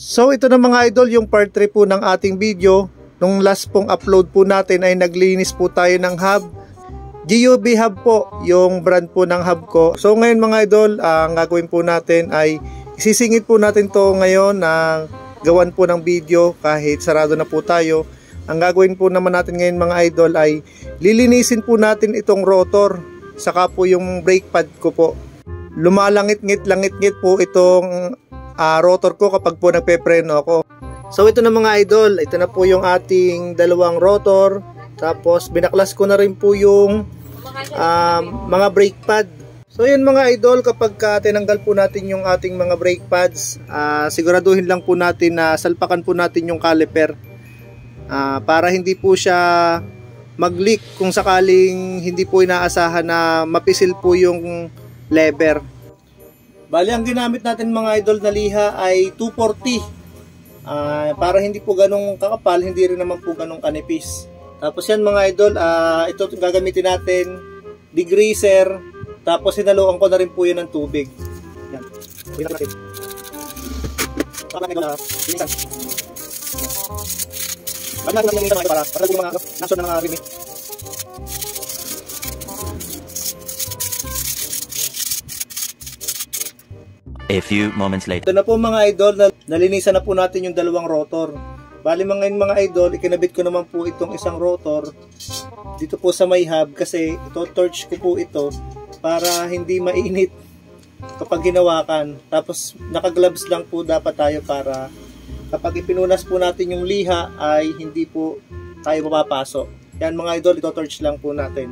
So ito na mga idol yung part 3 po ng ating video. Nung last pong upload po natin ay naglinis po tayo ng hub. GUB hub po yung brand po ng hub ko. So ngayon mga idol, ang gagawin po natin ay isisingit po natin to ngayon na gawan po ng video kahit sarado na po tayo. Ang gagawin po naman natin ngayon mga idol ay lilinisin po natin itong rotor saka po yung brake pad ko po. Lumalangit-ngit po itong rotor ko kapag po nagpe-preno ako. So ito na mga idol, ito na po yung ating dalawang rotor. Tapos binaklas ko na rin po yung mga brake pad. So yun mga idol, kapag tinanggal po natin yung ating mga brake pads, siguraduhin lang po natin na salpakan po natin yung caliper. Para hindi po siya mag-leak kung sakaling hindi po inaasahan na mapisil po yung lever. Bali ang ginamit natin mga idol na liha ay 240. Para hindi po ganong kakapal, hindi rin naman po ganong kanipis. Tapos yan mga idol, ito gagamitin natin, degreaser, tapos sinaluan ko na rin po yun ng tubig. Yan. Bilang natin. Para yung mga naso ng mga rimit. A few moments later. Ito na po mga idol, nalinisan na po natin yung dalawang rotor. Bali mga idol, ikinabit ko naman po itong isang rotor dito po sa may hub kasi ito torch ko po ito para hindi mainit kapag hinawakan. Tapos naka-gloves lang po dapat tayo para kapag ipinunas po natin yung liha ay hindi po tayo mapapasok. Yan mga idol, ito torch lang po natin.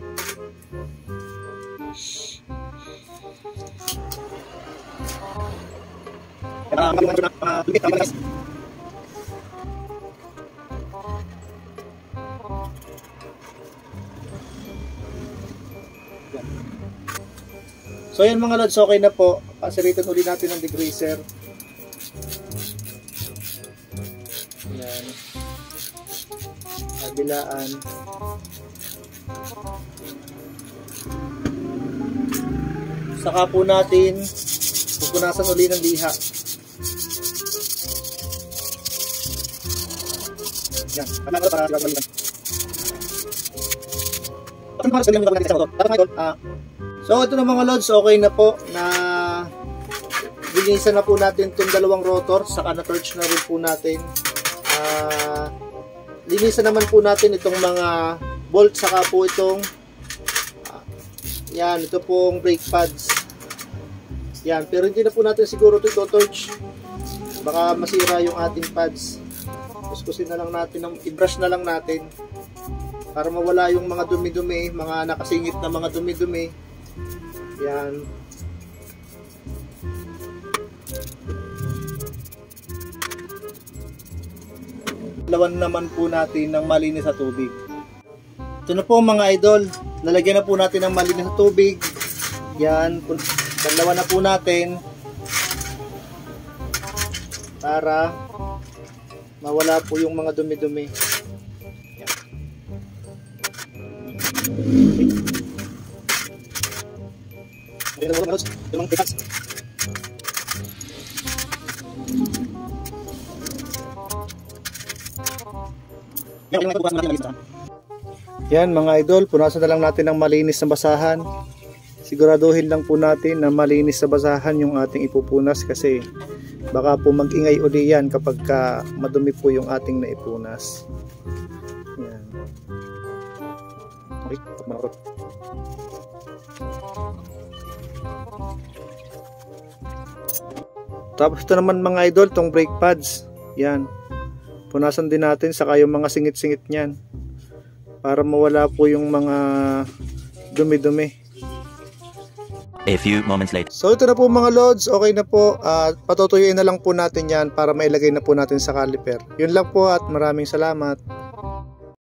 So yan mga lods, okay na po. Pasalitan uli natin ng degreaser. Yan. Kabilaan. Saka po natin pupunasan uli ng liha. Yan. Para gagawin. So ito na mga lods, okay na po na linisan na po natin itong dalawang rotor, saka na torch na rin po natin. Linisan naman po natin itong mga bolt, saka po itong yan, ito pong brake pads. Yan, pero hindi na po natin siguro ito torch, baka masira yung ating pads. Kuskusin na lang natin, i-brush na lang natin para mawala yung mga dumi-dumi, mga nakasingit na mga dumi-dumi. Yan. Lawan naman po natin ng malinis sa tubig. Ito na po mga idol, lalagyan na po natin ng malinis sa tubig. Yan, lawan na po natin para mawala po yung mga dumi-dumi. Yan. Yan mga idol, punasan na lang natin ng malinis na basahan. Siguraduhin lang po natin na malinis na basahan yung ating ipupunas kasi baka po mag-ingay uli yan kapag madumi po yung ating naipunas. Yan. Okay, tapos ito naman mga idol, tong brake pads. Yan. Punasan din natin saka yung mga singit-singit niyan para mawala po yung mga dumi-dumi. A few moments later. So ito na po mga lods, okay na po. Patutuyuin na lang po natin yan para mailagay na po natin sa caliper. Yun lang po at maraming salamat.